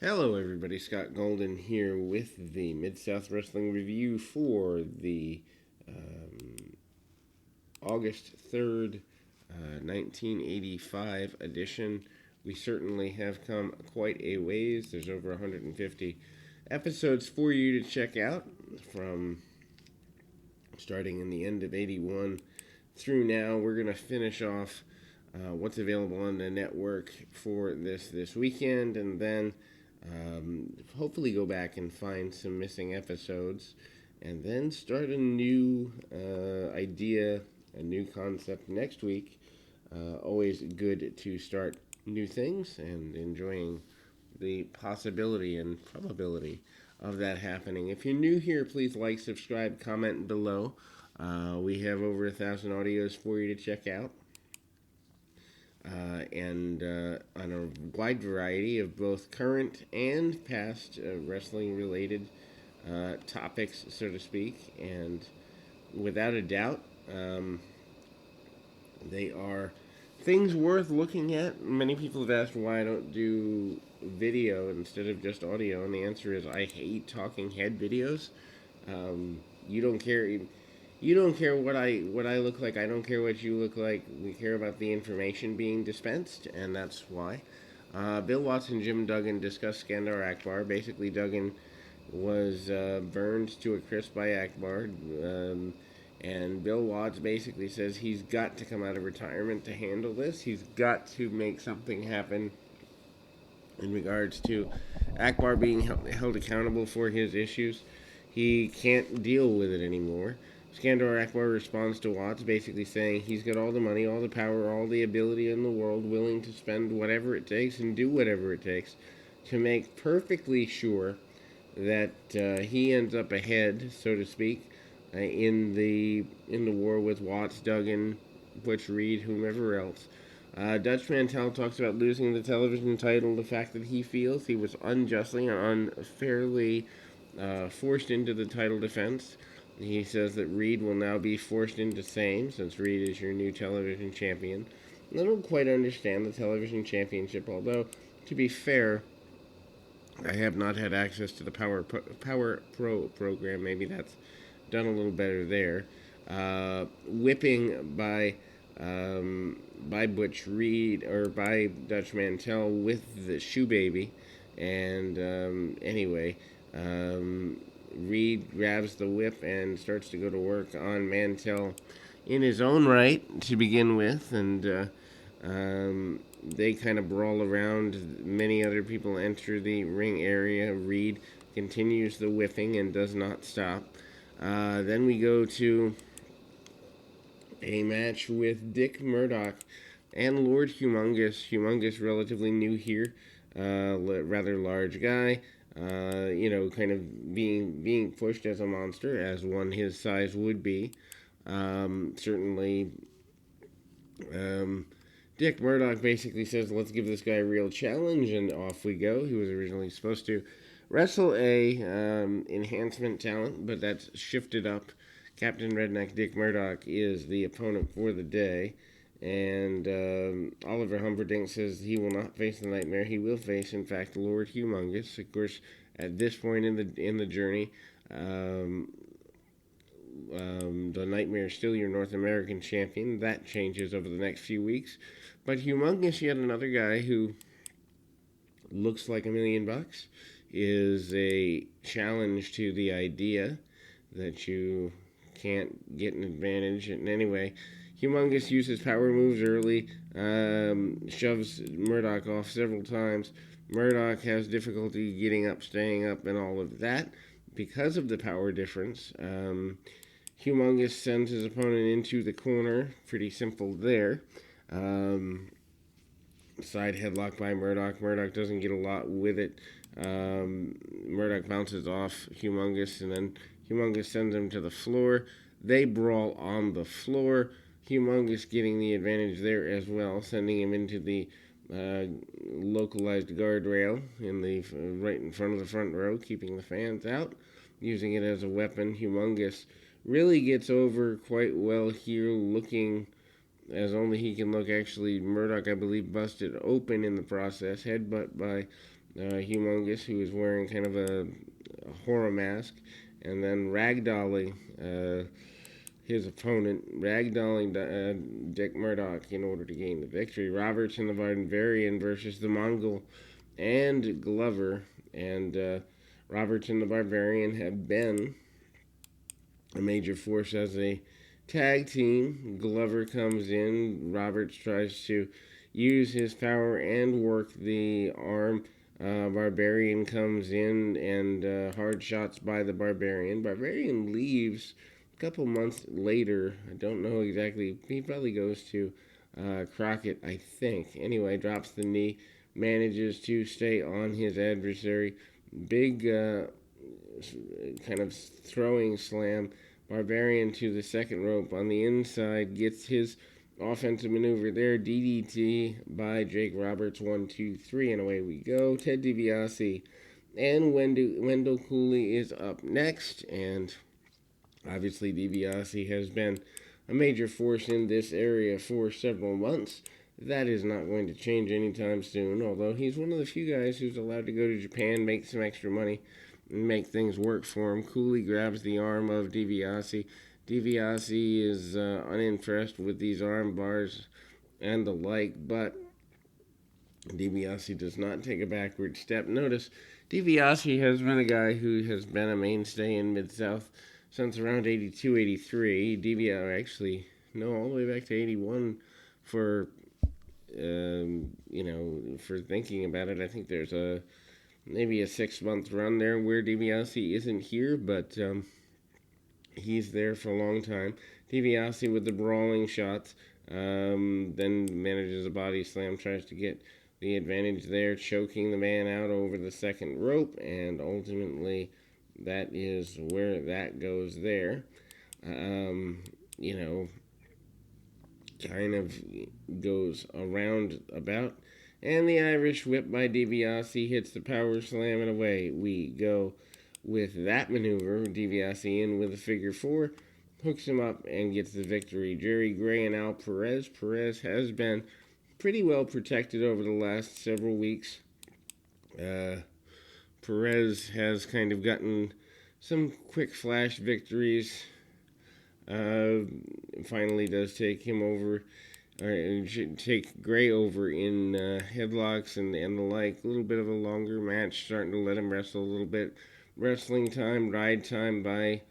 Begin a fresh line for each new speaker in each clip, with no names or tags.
Hello, everybody. Scott Golden here with the Mid South Wrestling Review for the um, August 3rd, 1985 edition. We certainly have come quite a ways. There's over 150 episodes for you to check out from starting in the end of 81 through now. We're going to finish off what's available on the network for this weekend, and then hopefully go back and find some missing episodes, and then start a new idea, a new concept next week. Always good to start new things and enjoying the possibility and probability of that happening. If you're new here, please like, subscribe, comment below. We have over 1,000 audios for you to check out, and on a wide variety of both current and past wrestling related topics, so to speak. And without a doubt, they are things worth looking at. Many people have asked why I don't do video instead of just audio, and the answer is I hate talking head videos. You don't care. You don't care what I look like. I don't care what you look like. We care about the information being dispensed, and that's why. Bill Watts and Jim Duggan discussed Skandar Akbar. Basically, Duggan was burned to a crisp by Akbar, and Bill Watts basically says he's got to come out of retirement to handle this. He's got to make something happen in regards to Akbar being held accountable for his issues. He can't deal with it anymore. Skandar Akbar responds to Watts, basically saying he's got all the money, all the power, all the ability in the world, willing to spend whatever it takes and do whatever it takes to make perfectly sure that he ends up ahead, so to speak, in the war with Watts, Duggan, Butch Reed, whomever else. Dutch Mantel talks about losing the television title, the fact that he feels he was unjustly and unfairly forced into the title defense. He says that Reed will now be forced into same, since Reed is your new television champion. I don't quite understand the television championship, although, to be fair, I have not had access to the Power Pro program. Maybe that's done a little better there. Whipping by Butch Reed or by Dutch Mantel with the shoe baby, and anyway, Reed grabs the whip and starts to go to work on Mantel in his own right to begin with, and they kind of brawl around. Many other people enter the ring area. Reed continues the whipping and does not stop. Then we go to a match with Dick Murdoch and Lord Humongous. Humongous, relatively new here, rather large guy. Kind of being pushed as a monster, as one his size would be. Certainly, Dick Murdoch basically says, "Let's give this guy a real challenge," and off we go. He was originally supposed to wrestle a enhancement talent, but that's shifted up. Captain Redneck Dick Murdoch is the opponent for the day, and Oliver Humperdinck says he will not face the Nightmare. He will face, in fact, Lord Humongous. Of course, at this point in the journey, the Nightmare is still your North American champion. That changes over the next few weeks. But Humongous, yet another guy who looks like $1,000,000, is a challenge to the idea that you can't get an advantage. And anyway, Humongous uses power moves early, shoves Murdoch off several times. Murdoch has difficulty getting up, staying up, and all of that because of the power difference. Humongous sends his opponent into the corner. Pretty simple there. Side headlock by Murdoch. Murdoch doesn't get a lot with it. Murdoch bounces off Humongous, and then Humongous sends him to the floor. They brawl on the floor. Humongous getting the advantage there as well, sending him into the localized guardrail right in front of the front row, keeping the fans out, using it as a weapon. Humongous really gets over quite well here, looking as only he can look. Actually, Murdoch, I believe, busted open in the process. Headbutt by Humongous, who is wearing kind of a horror mask, and then ragdolling his opponent, ragdolling Dick Murdoch in order to gain the victory. Roberts and the Barbarian versus the Mongol and Glover. And Roberts and the Barbarian have been a major force as a tag team. Glover comes in. Roberts tries to use his power and work the arm. Barbarian comes in and hard shots by the Barbarian. Barbarian leaves a couple months later. I don't know exactly. He probably goes to Crockett, I think. Anyway, drops the knee, manages to stay on his adversary. Big kind of throwing slam. Barbarian to the second rope on the inside, gets his offensive maneuver there. DDT by Jake Roberts. 1, 2, 3, and away we go. Ted DiBiase and Wendell Cooley is up next, and obviously DiBiase has been a major force in this area for several months. That is not going to change anytime soon, although he's one of the few guys who's allowed to go to Japan, make some extra money, and make things work for him. Cooley grabs the arm of DiBiase. DiBiase is unimpressed with these arm bars and the like, but DiBiase does not take a backward step. Notice, DiBiase has been a guy who has been a mainstay in Mid-South since around 82, 83. DiBiase, actually, no, all the way back to 81 for, for thinking about it. I think there's maybe a 6-month run there where DiBiase isn't here, but he's there for a long time. DiBiase with the brawling shots, then manages a body slam, tries to get the advantage there, choking the man out over the second rope, and ultimately that is where that goes there. Kind of goes around about. And the Irish whip by DiBiase hits the power slam, and away we go with that maneuver. DiBiase in with a figure four, hooks him up, and gets the victory. Jerry Gray and Al Perez. Perez has been pretty well protected over the last several weeks. Perez has kind of gotten some quick flash victories. Finally does take him over, or take Gray over in headlocks and the like. A little bit of a longer match, starting to let him wrestle a little bit. Wrestling time, ride time by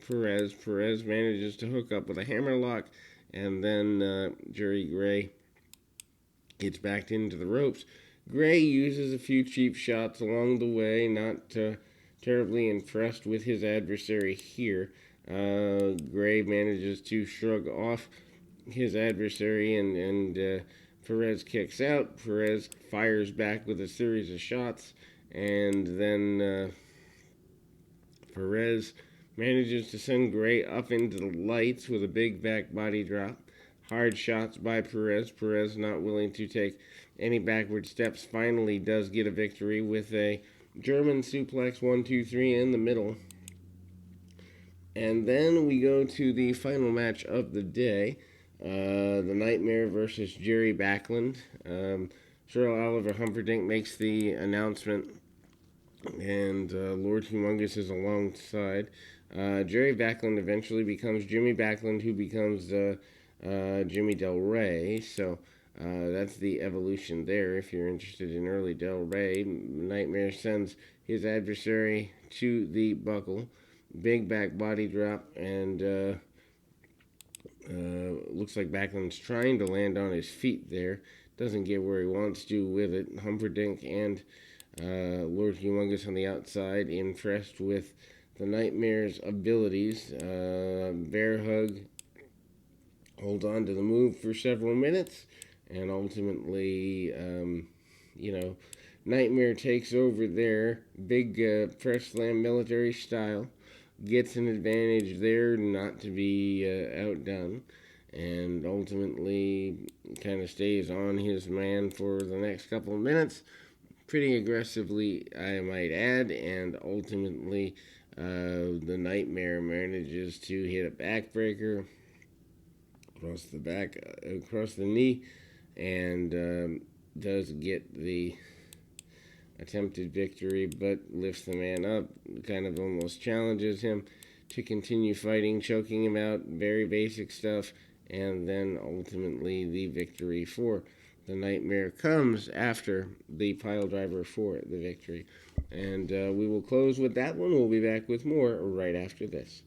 Perez. Perez manages to hook up with a hammerlock, and then Jerry Gray gets backed into the ropes. Gray uses a few cheap shots along the way, not terribly impressed with his adversary here. Gray manages to shrug off his adversary, and Perez kicks out. Perez fires back with a series of shots, and then Perez manages to send Gray up into the lights with a big back body drop. Hard shots by Perez. Perez not willing to take any backward steps. Finally does get a victory with a German suplex 1, 2, 3 in the middle. And then we go to the final match of the day. The Nightmare versus Jerry Backlund. Cheryl Oliver Humperdinck makes the announcement, and Lord Humongous is alongside. Jerry Backlund eventually becomes Jimmy Backlund, who becomes Jimmy Del Rey. So that's the evolution there. If you're interested in early Del Rey, Nightmare sends his adversary to the buckle. Big back body drop, and looks like Backlund's trying to land on his feet there. Doesn't get where he wants to with it. Humperdinck and Lord Humongous on the outside, impressed with the Nightmare's abilities. Bear hug, hold on to the move for several minutes, and ultimately, Nightmare takes over there. Big press slam military style. Gets an advantage there, not to be outdone, and ultimately kind of stays on his man for the next couple of minutes, pretty aggressively, I might add, and ultimately the Nightmare manages to hit a backbreaker across the back, across the knee, and does get the attempted victory, but lifts the man up, kind of almost challenges him to continue fighting, choking him out, very basic stuff, and then ultimately the victory for the Nightmare comes after the pile driver for the victory. And we will close with that one. We'll be back with more right after this.